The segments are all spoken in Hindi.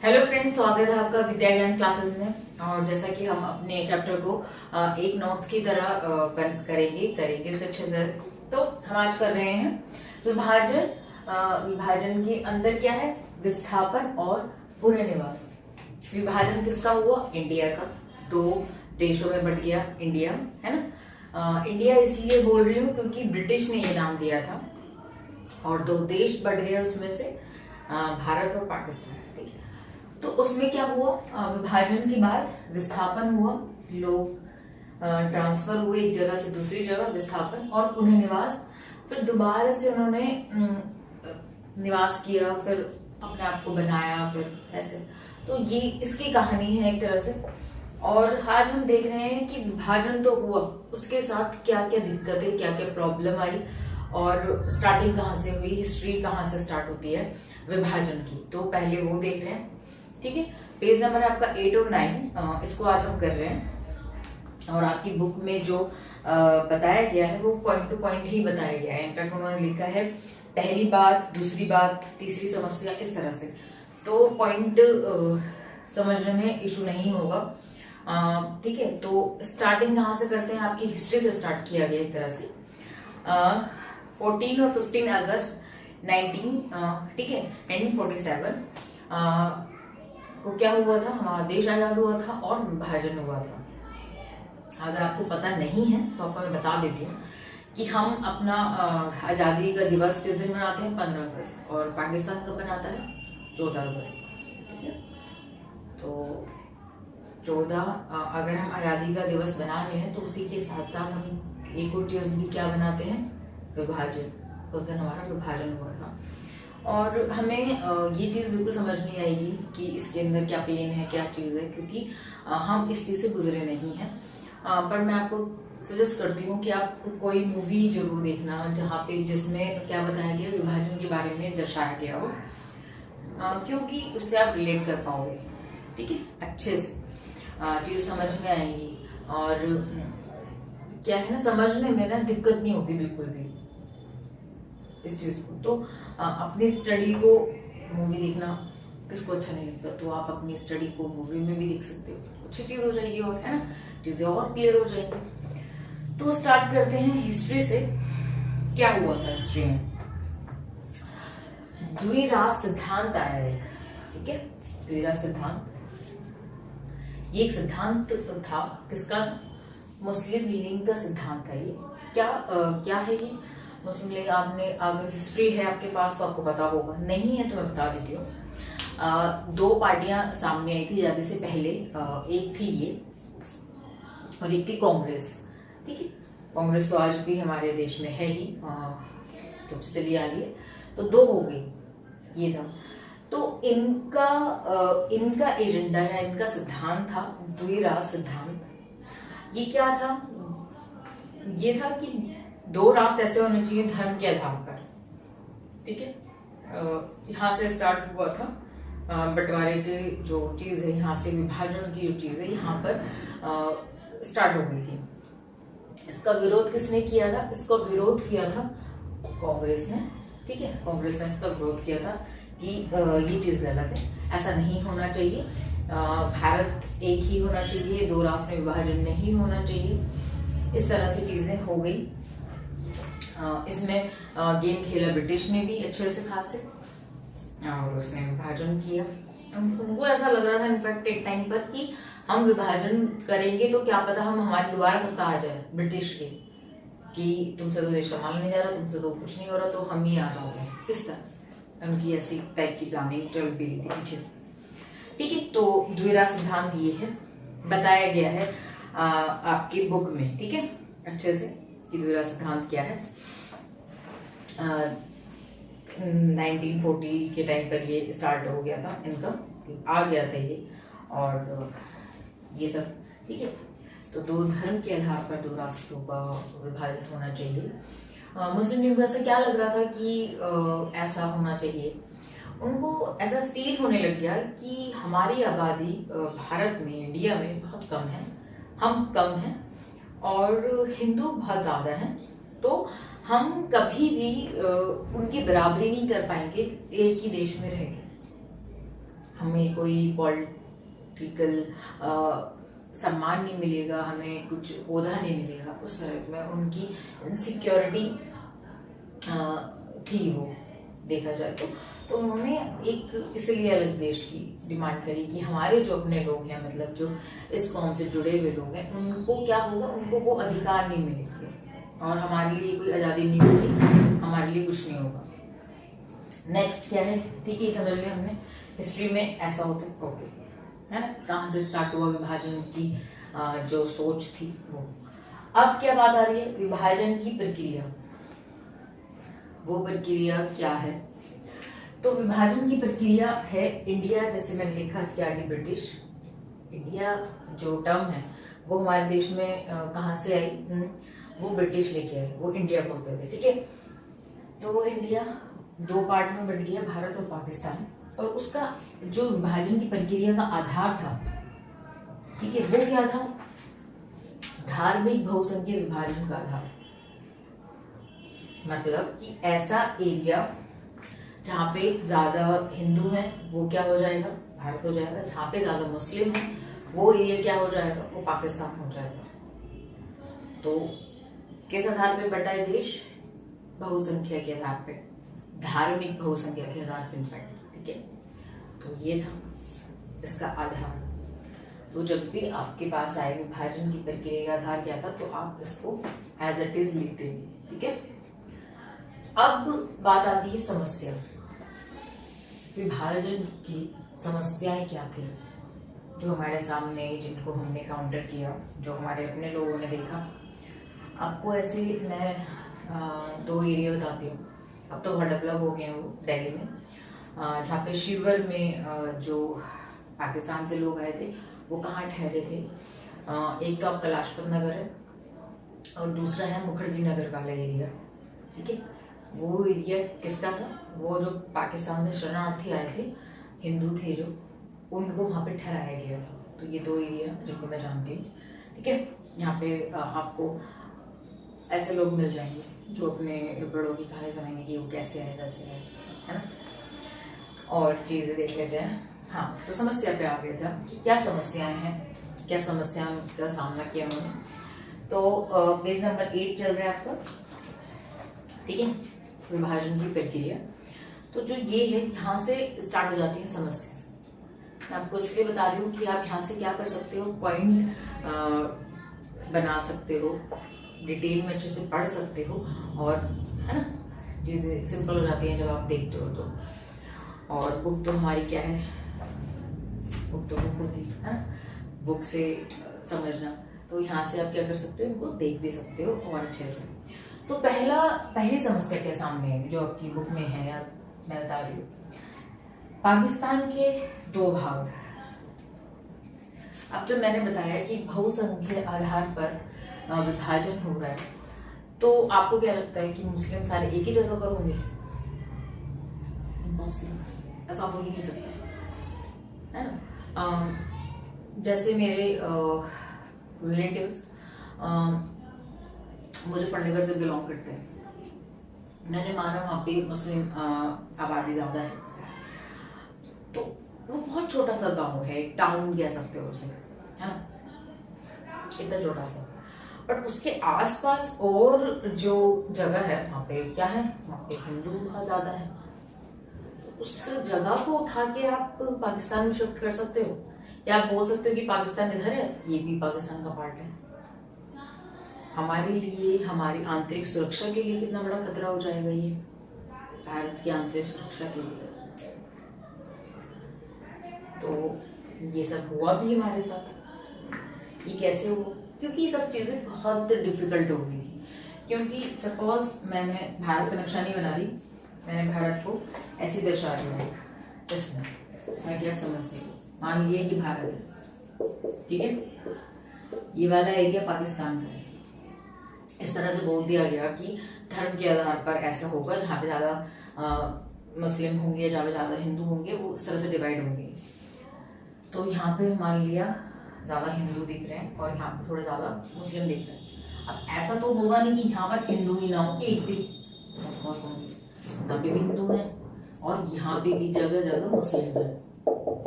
हेलो फ्रेंड्स, स्वागत है आपका विद्या ज्ञान क्लासेस में। और जैसा कि हम अपने चैप्टर को एक नोट्स की तरह करेंगे उसे अच्छे से। तो हम आज कर रहे हैं विभाजन। विभाजन के अंदर क्या है? विस्थापन और पुनर्निवास। विभाजन किसका हुआ? इंडिया का। दो देशों में बट गया इंडिया, है ना। इंडिया इसलिए बोल रही हूँ क्योंकि ब्रिटिश ने ये नाम दिया था और दो देश बट गए, उसमें से भारत और पाकिस्तान। ठीक है, तो उसमें क्या हुआ? विभाजन के बाद विस्थापन हुआ, लोग ट्रांसफर हुए एक जगह से दूसरी जगह, विस्थापन और पुनर्निवास। फिर दोबारा से उन्होंने निवास किया, फिर अपने आप को बनाया, फिर ऐसे। तो ये इसकी कहानी है एक तरह से। और आज हम देख रहे हैं कि विभाजन तो हुआ, उसके साथ क्या क्या दिक्कतें, क्या क्या प्रॉब्लम आई और स्टार्टिंग कहाँ से हुई, हिस्ट्री कहाँ से स्टार्ट होती है विभाजन की। तो पहले वो देख रहे हैं। ठीक है, पेज नंबर है आपका 8 और 9, इसको आज हम कर रहे हैं। और आपकी बुक में जो बताया गया है वो पॉइंट टू पॉइंट ही बताया गया है। इनफैक्ट उन्होंने लिखा है पहली बात, दूसरी बात, तीसरी समस्या, इस तरह से। तो पॉइंट समझने में इशू नहीं होगा। ठीक है, तो स्टार्टिंग कहाँ से करते हैं? आपकी हिस्ट्री से स्टार्ट किया गया एक तरह से। 14 और 15 अगस्त 1947 को क्या हुआ था? हमारा देश आजाद हुआ था और विभाजन हुआ था। अगर आपको पता नहीं है तो आपको मैं बता देती हूँ कि हम अपना आजादी का दिवस किस दिन मनाते हैं? 15 अगस्त। और पाकिस्तान कब मनाता है? 14 अगस्त। ठीक है, तो 14 अगर हम आजादी का दिवस बना रहे हैं तो उसी के साथ साथ हम एक और चीज भी क्या बनाते हैं? विभाजन। उस दिन हमारा विभाजन हुआ था। और हमें ये चीज बिल्कुल समझ नहीं आएगी कि इसके अंदर क्या पेन है, क्या चीज है, क्योंकि हम इस चीज से गुजरे नहीं हैं। पर मैं आपको सजेस्ट करती हूँ कि आप कोई मूवी जरूर देखना जहाँ पे जिसमें क्या बताया गया, विभाजन के बारे में दर्शाया गया हो, क्योंकि उससे आप रिलेट कर पाओगे। ठीक है, अच्छे से चीज समझ में आएंगी। और क्या है ना, समझने में ना दिक्कत नहीं होगी बिल्कुल भी इस चीज को। तो अपनी स्टडी को मूवी देखना किसको अच्छा नहीं लगता? तो आप अपनी स्टडी को मूवी में भी देख सकते हो, अच्छी चीज हो जाएगी और, है ना, चीजें और क्लियर हो जाएंगी। तो स्टार्ट करते हैं हिस्ट्री से। क्या हुआ था हिस्ट्री में? द्विराज सिद्धांत आया एक। ठीक है, द्विराज सिद्धांत, ये एक सिद्धांत था। किसका? मुस्लिम लीग का सिद्धांत है ये। क्या है ये? मुस्लिम लीग, आपने अगर हिस्ट्री है आपके पास तो आपको पता होगा, नहीं है तो मैं बता देती हूँ। दो पार्टियां सामने आई थी आजादी से पहले। एक थी ये और एक थी कांग्रेस। ठीक है, कांग्रेस तो आज भी हमारे देश में है ही, जब से चली आ रही है। तो दो हो गई, ये था। तो इनका एजेंडा या इनका सिद्धांत था द्विराज सिद्धांत। ये क्या था? ये था कि दो राष्ट्र ऐसे होने चाहिए धर्म के आधार पर। ठीक है, यहाँ से स्टार्ट हुआ था बंटवारे की जो चीज है, यहाँ से विभाजन की जो चीज है यहाँ पर स्टार्ट हो गई थी। इसका विरोध किसने किया था? इसका विरोध किया था कांग्रेस ने। ठीक है, कांग्रेस ने इसका विरोध किया था कि ये चीज गलत है, ऐसा नहीं होना चाहिए। भारत एक ही होना चाहिए, दो राष्ट्र में विभाजन नहीं होना चाहिए। इस तरह से चीजें हो गई। इसमें गेम खेला ब्रिटिश ने भी अच्छे से खासे, और उसने विभाजन किया। उनको ऐसा लग रहा था इनफैक्ट एक टाइम पर कि हम विभाजन करेंगे तो क्या पता हम हमारी दोबारा सत्ता आ जाए ब्रिटिश की, कि तुमसे तो देश संभाल नहीं जा रहा, तुमसे तो कुछ नहीं हो रहा, तो हम ही आ जाओगे। इस तरह से उनकी ऐसी टाइप की प्लानिंग चल भी रही थी पीछे से। ठीक है, तो द्विराज सिद्धांत ये है, बताया गया है आपकी बुक में। ठीक है, अच्छे से कि द्विराज सिद्धांत क्या है। 1940 के टाइम पर ये स्टार्ट हो गया था, इनका आ गया था ये, और ये सब। ठीक है, तो दो धर्म के आधार पर दो राष्ट्रों का विभाजन होना चाहिए। मुस्लिम लीग को ऐसा क्या लग रहा था कि ऐसा होना चाहिए? उनको ऐसा फील होने लग गया कि हमारी आबादी भारत में, इंडिया में बहुत कम है, हम कम हैं और हिंदू बहुत ज्यादा हैं, तो हम कभी भी उनकी बराबरी नहीं कर पाएंगे एक ही देश में रह के। हमें कोई पॉलिटिकल सम्मान नहीं मिलेगा, हमें कुछ ओहदा नहीं मिलेगा, उस तरह में उनकी इनसिक्योरिटी थी वो, देखा जाए तो उन्होंने एक इसलिए अलग देश की डिमांड करी कि हमारे जो अपने लोग हैं, मतलब जो इस कौम से जुड़े हुए लोग हैं, उनको क्या होगा, उनको वो अधिकार नहीं मिलेंगे और हमारे लिए कोई आज़ादी नहीं होगी, हमारे लिए कुछ नहीं होगा। नेक्स्ट क्या है, ठीक है, समझ लिया हमने हिस्ट्री में ऐसा होता ओके है ना, कहाँ से स्टार्ट हुआ विभाजन की जो सोच थी वो। अब क्या बात आ रही है, विभाजन की प्रक्रिया, वो प्रक्रिया क्या है। तो विभाजन की प्रक्रिया है इंडिया, जैसे मैंने लिखा इसके आगे ब्रिटिश इंडिया जो टर्म है वो हमारे देश में कहाँ से आई, वो ब्रिटिश लेके आए, वो इंडिया बोलते थे, ठीक है। तो वो इंडिया दो पार्ट में बट गया, भारत और पाकिस्तान, और उसका जो विभाजन की प्रक्रिया का आधार था, ठीक है, वो क्या था, धार्मिक बहुसंख्य विभाजन का आधार। मतलब कि ऐसा एरिया जहाँ पे ज्यादा हिंदू हैं वो क्या हो जाएगा, भारत हो जाएगा, जहाँ पे ज्यादा मुस्लिम हैं वो एरिया क्या हो जाएगा, वो पाकिस्तान हो जाएगा। तो किस आधार पे बटा है देश, बहुसंख्या के आधार पे, धार्मिक बहुसंख्या के आधार पे इनफैक्ट, ठीक है। तो ये था इसका आधार। तो जब भी आपके पास आए विभाजन की प्रक्रिया का आधार क्या था, तो आप इसको एज इट इज लिख देंगे, ठीक है। अब बात आती है समस्या, विभाजन की समस्याएं क्या थी जो हमारे सामने, जिनको हमने काउंटर किया, जो हमारे अपने लोगों ने देखा। आपको ऐसे मैं दो एरिया बताती हूँ, अब तो बहुत डेवलप हो गए हैं वो दिल्ली में, जहाँ पे शिवर में जो पाकिस्तान से लोग आए थे वो कहाँ ठहरे थे। एक तो आपका लाजपत नगर है और दूसरा है मुखर्जी नगर वाला एरिया, ठीक है। वो एरिया किसका था, वो जो पाकिस्तान से शरणार्थी आए थे, हिंदू थे जो, उनको वहाँ पे ठहराया गया था। तो ये दो एरिया जिनको मैं जानती हूँ, ठीक है। यहाँ पे आपको ऐसे लोग मिल जाएंगे जो अपने बड़ों की कहानी सुनाएंगे कि वो कैसे आए, वैसे है ना, और चीज़ें देख लेते हैं। हाँ, तो समस्या पे आ गया था कि क्या समस्याएं हैं, क्या समस्याओं का सामना किया उन्होंने। तो पेज नंबर 8 चल रहा है आपका, ठीक है, विभाजन की प्रक्रिया। तो जो ये है, यहाँ से स्टार्ट हो जाती है समस्या। मैं आपको इसलिए बता रही हूँ कि आप यहाँ से क्या कर सकते हो, पॉइंट बना सकते हो, डिटेल में अच्छे से पढ़ सकते हो, और है ना, चीज़ें सिंपल हो जाती हैं जब आप देखते हो तो। और बुक तो हमारी क्या है, बुक तो बुक होती है ना, बुक से समझना। तो यहाँ से आप क्या कर सकते हो, इनको देख भी सकते हो और अच्छे से। तो पहली समस्या क्या सामने है जो आपकी बुक में है, या मैं बता रही हूँ, पाकिस्तान के दो भाग। अब जब मैंने बताया कि बहुसंख्य आधार पर विभाजन हो रहा है, तो आपको क्या लगता है कि मुस्लिम सारे एक ही जगह पर होंगे? ऐसा हो ही नहीं सकता, है ना। जैसे मेरे रिलेटिव्स मुजफ्फरनगर से बिलोंग करते हैं, मैंने माना वहाँ पे मुस्लिम आबादी ज्यादा है, तो वो बहुत छोटा सा गांव है, एक टाउन कह सकते हो उसे, है ना, इतना छोटा सा, बट उसके आसपास और जो जगह है वहाँ पे क्या है, वहाँ पे हिंदू बहुत ज्यादा है। तो उस जगह को उठा के आप पाकिस्तान में शिफ्ट कर सकते हो, या आप बोल सकते हो कि पाकिस्तान इधर है, ये भी पाकिस्तान का पार्ट है। हमारे लिए, हमारी आंतरिक सुरक्षा के लिए कितना बड़ा खतरा हो जाएगा ये, भारत की आंतरिक सुरक्षा के लिए। तो ये सब हुआ भी हमारे साथ। ये कैसे हुआ? क्योंकि ये सब चीज़ें बहुत डिफिकल्ट हो गई थी। क्योंकि सपोज मैंने भारत का नक्शा नहीं बना रही, मैंने भारत को ऐसी दर्शा रही हूँ, इसमें मैं क्या समझती हूँ, मान लिया कि भारत है, ठीक है, ये वाला एरिया पाकिस्तान का है। इस तरह से बोल दिया गया कि धर्म के आधार पर ऐसा होगा, जहाँ पे ज़्यादा मुस्लिम होंगे, जहाँ पे ज़्यादा हिंदू होंगे, वो इस तरह से डिवाइड होंगे। तो यहाँ पे मान लिया ज़्यादा हिंदू दिख रहे हैं और यहाँ पे थोड़े ज़्यादा मुस्लिम दिख रहे हैं। अब ऐसा तो होगा नहीं कि यहाँ पर हिंदू ही ना हो, एक भी होंगे, यहाँ पे भी हिंदू है और यहाँ पे भी जगह जगह मुस्लिम है।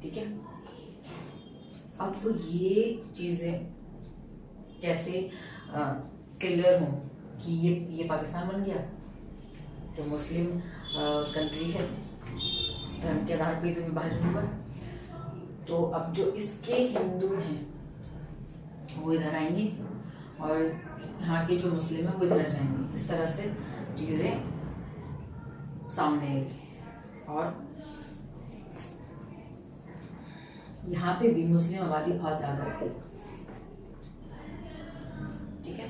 ठीक है। अब ये चीजें कैसे क्लियर हो कि ये पाकिस्तान बन गया, जो मुस्लिम कंट्री है, धर्म के आधार पर तो विभाजन हुआ। तो अब जो इसके हिंदू हैं वो इधर आएंगे और यहाँ के जो मुस्लिम है वो इधर जाएंगे। इस तरह से चीजें सामने आएगी। और यहाँ पे भी मुस्लिम आबादी बहुत ज्यादा थी। ठीक है।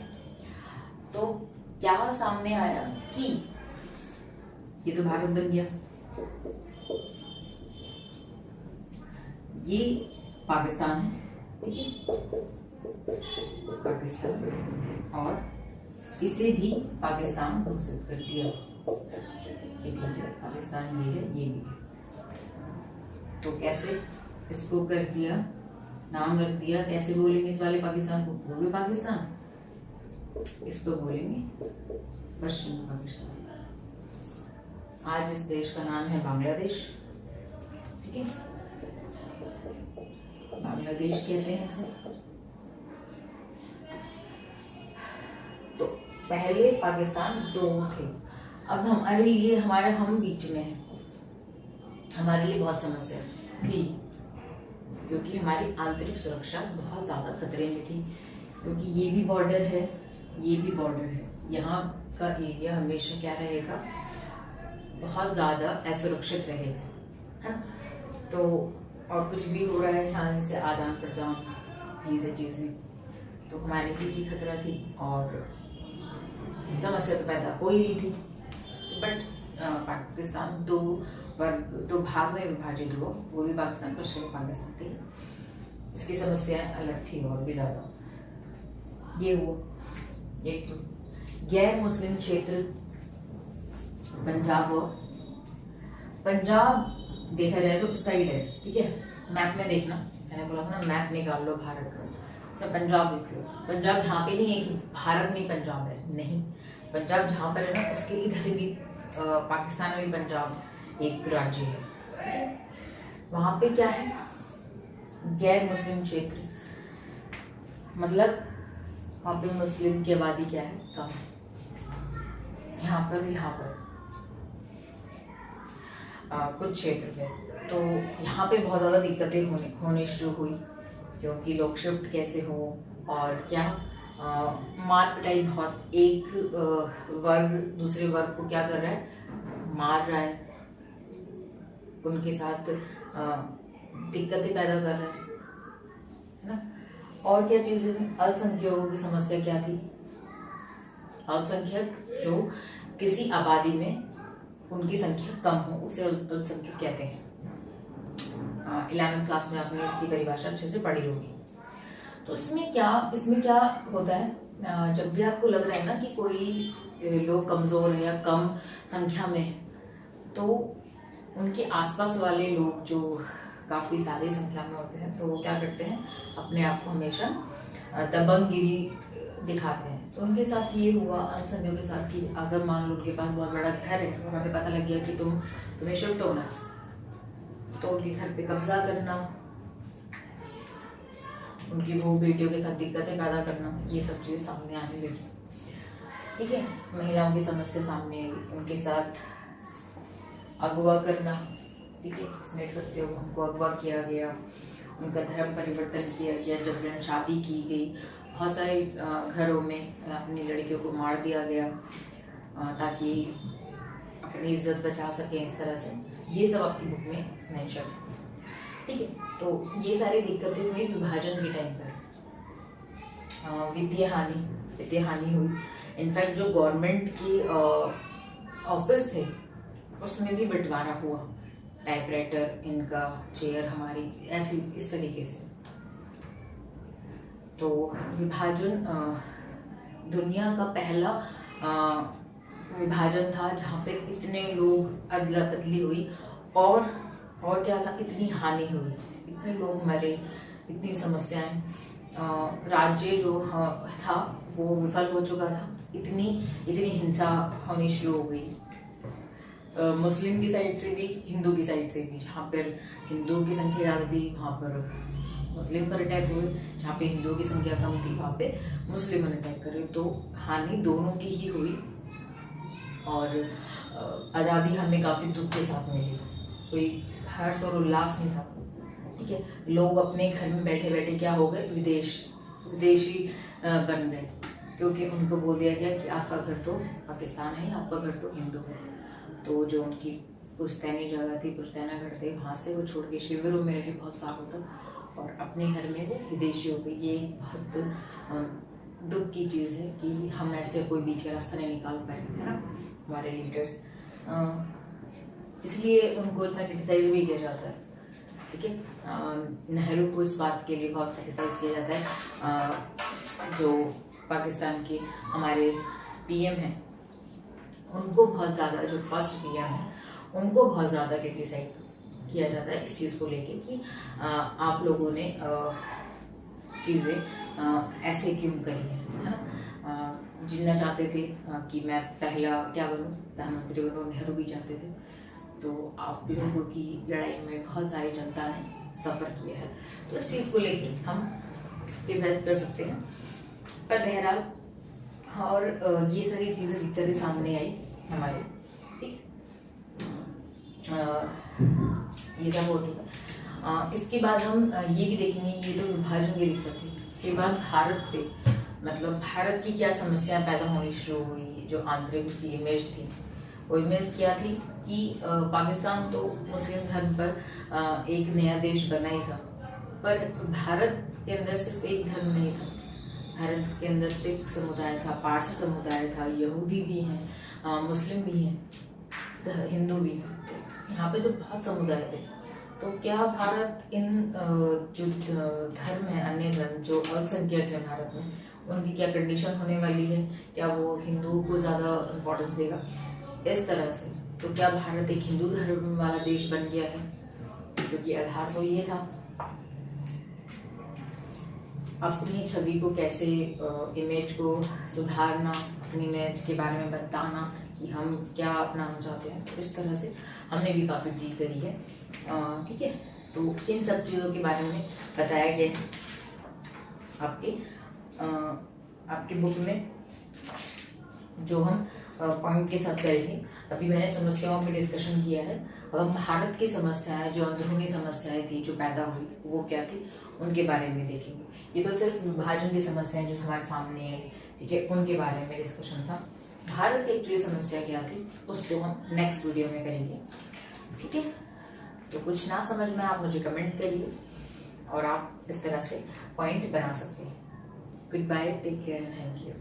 तो क्या सामने आया कि ये तो भारत बन गया, ये पाकिस्तान है। ठीक है, पाकिस्तान, और इसे भी पाकिस्तान घोषित कर दिया। ठीक है, पाकिस्तान ये है, ये भी है। तो कैसे इसको कर दिया, नाम रख दिया। कैसे बोलेंगे इस वाले पाकिस्तान को? पूर्वी पाकिस्तान। इसको बोलेंगे पश्चिमी पाकिस्तान। आज इस देश का नाम है बांग्लादेश। ठीक है, बांग्लादेश कहते हैं इसे। तो पहले पाकिस्तान दो थे। अब हमारे लिए हम बीच में हैं। हमारे लिए बहुत समस्या थी क्योंकि हमारी आंतरिक सुरक्षा बहुत ज़्यादा खतरे में थी, क्योंकि ये भी बॉर्डर है, ये भी बॉर्डर है। यहाँ का एरिया हमेशा क्या रहेगा, बहुत ज़्यादा असुरक्षित रहेगा, है ना। तो और कुछ भी हो रहा है शान से आदान प्रदान, ये सब चीज़ें तो हमारे लिए भी खतरा थी और समस्या तो पैदा हो ही रही थी। बट पाकिस्तान दो भाग में विभाजित हुआ, पूर्वी पाकिस्तान, पश्चिमी पाकिस्तान थी। इसकी समस्याएं अलग थी और भी ज्यादा। ये हुआ एक तो गैर मुस्लिम क्षेत्र पंजाब। और पंजाब देखा जाए तो इस साइड है। ठीक है, मैप में देखना, मैंने बोला था ना मैप निकाल लो भारत का, सब पंजाब देख लो। पंजाब यहाँ पे नहीं है कि भारत में पंजाब है, नहीं। पंजाब जहाँ पर है ना उसके इधर भी पाकिस्तान में पंजाब एक राज्य है। वहां पे क्या है, गैर मुस्लिम क्षेत्र, मतलब वहां पे मुस्लिम की आबादी क्या है, कम। यहाँ पर कुछ क्षेत्र है। तो यहाँ पे बहुत ज़्यादा दिक्कतें होने शुरू हुई, क्योंकि लोग शिफ्ट कैसे हो और क्या मार पिटाई बहुत। एक वर्ग दूसरे वर्ग को क्या कर रहा है, मार रहा है, उनके साथ दिक्कतें पैदा कर रहा है ना। और क्या चीजें, अल्पसंख्यकों की समस्या क्या थी। अल्पसंख्यक जो किसी आबादी में उनकी संख्या कम हो उसे अल्पसंख्यक कहते हैं। 11वीं क्लास में आपने इसकी परिभाषा अच्छे से पढ़ी होगी। तो इसमें क्या होता है, जब भी आपको लग रहा है ना कि कोई लोग कमजोर है या कम संख्या में है, तो उनके आसपास वाले लोग जो काफी सारी संख्या में होते हैं तो वो क्या करते हैं, अपने आप को हमेशा दबंगगिरी दिखाते हैं। तो उनके साथ ये हुआ, अल्पसंख्यकों के साथ कि अगर मान लो उनके पास बहुत बड़ा घर है और हमें पता लग गया कि तुम्हें शिफ्ट होना, तो उनके घर पे कब्जा करना, उनकी बहू बेटियों के साथ दिक्कतें पैदा करना, ये सब चीज़ सामने आने लगी। ठीक है, महिलाओं की समस्या सामने आई, उनके साथ अगवा करना। ठीक है, इसमें देख सकते हो उनको अगवा किया गया, उनका धर्म परिवर्तन किया गया, जबरन शादी की गई, बहुत सारे घरों में अपनी लड़कियों को मार दिया गया ताकि अपनी इज्जत बचा सकें। इस तरह से ये सब आपकी बुक में मेंशन है। ठीक है, तो ये सारी दिक्कतें हुई विभाजन के टाइम पर। वित्तीय हानि हुई। इनफैक्ट जो गवर्नमेंट की ऑफिस थे उसमें भी बंटवारा हुआ, टाइपराइटर इनका, चेयर हमारी, ऐसी इस तरीके से। तो विभाजन दुनिया का पहला विभाजन था जहाँ पे इतने लोग अदला बदली हुई और क्या था, इतनी हानि हुई, इतने लोग मरे, इतनी समस्याएं, राज्य जो था वो विफल हो चुका था, इतनी हिंसा होनी शुरू हो गई। मुस्लिम की साइड से भी हिंदू की साइड से भी। जहाँ पर हिंदुओं की संख्या ज़्यादा थी वहाँ पर मुस्लिम पर अटैक हुए, जहाँ पे हिंदुओं की संख्या कम थी वहाँ पे मुस्लिम पर अटैक करे। तो हानि दोनों की ही हुई और आज़ादी हमें काफ़ी दुख के साथ मिली, कोई हर्ष और उल्लास नहीं था। ठीक है, लोग अपने घर में बैठे बैठे क्या हो गए, विदेशी बन गए, क्योंकि उनको बोल दिया गया कि आपका घर तो पाकिस्तान है, आपका घर तो हिंदू है। तो जो उनकी पुश्तैनी जगह थी, पुश्तैना घर थे, वहाँ से वो छोड़ के शिविरों में रहे बहुत सालों तक और अपने घर में वो विदेशी हो गई। ये बहुत दुख की चीज़ है कि हम ऐसे कोई बीच का रास्ता नहीं निकाल पाए, है ना, हमारे लीडर्स। इसलिए उनको इतना क्रिटिसाइज भी किया जाता है। ठीक है, नेहरू को इस बात के लिए बहुत क्रिटिसाइज किया जाता है। जो पाकिस्तान के हमारे पीएम हैं उनको बहुत ज़्यादा, जो फर्स्ट पीएम है उनको बहुत ज़्यादा क्रिटिसाइज किया जाता है इस चीज़ को लेके कि आप लोगों ने चीज़ें ऐसे क्यों करी है ना। जिन्ना चाहते थे कि मैं पहला क्या बनूं, प्रधानमंत्री बनूं, नेहरू भी चाहते थे। तो आप लोगों की लड़ाई में बहुत सारी जनता ने सफ़र किया है, तो इस चीज़ को लेके हम क्रिटिसाइज कर सकते हैं। पर बहरहाल और ये सारी चीज़ें दिक्कतें सामने आई हमारे। ठीक, ये सब हो चुका। इसके बाद हम ये भी देखेंगे, ये तो विभाजन की दिक्कत थी। उसके बाद भारत पे, मतलब भारत की क्या समस्या पैदा होनी शुरू हुई। जो आंतरिक उसकी इमेज थी, वो इमेज क्या थी कि पाकिस्तान तो मुस्लिम धर्म पर एक नया देश बना ही था, पर भारत के अंदर सिर्फ एक धर्म नहीं था। भारत के अंदर सिख समुदाय था, पारसी समुदाय था, यहूदी भी हैं, मुस्लिम भी हैं, हिंदू भी हैं। यहाँ पे तो बहुत समुदाय थे। तो क्या भारत इन जो धर्म है, अन्य धर्म जो अल्पसंख्यक है भारत में, उनकी क्या कंडीशन होने वाली है? क्या वो हिंदुओं को ज़्यादा इम्पोर्टेंस देगा इस तरह से? तो क्या भारत एक हिंदू धर्म वाला देश बन गया है? क्योंकि आधार तो ये था अपनी छवि को कैसे, इमेज को सुधारना, अपनी इमेज के बारे में बताना कि हम क्या अपनाना चाहते हैं। तो इस तरह से हमने भी काफ़ी डील करी है। ठीक है, तो इन सब चीज़ों के बारे में बताया गया है आपके बुक में, जो हम पॉइंट के साथ करेंगे। अभी मैंने समस्याओं पे डिस्कशन किया है। अब भारत की समस्याएं, जो अंदरूनी समस्याएं थी जो पैदा हुई, वो क्या थी, उनके बारे में देखेंगे। ये तो सिर्फ विभाजन की समस्याएं जो हमारे सामने है, ठीक है, उनके बारे में डिस्कशन था। भारत की एक्चुअली समस्या क्या थी उसको हम नेक्स्ट वीडियो में करेंगे। ठीक है, तो कुछ ना समझ में आप मुझे कमेंट करिए और आप इस तरह से पॉइंट बना सकते हैं। Goodbye, take care and thank you.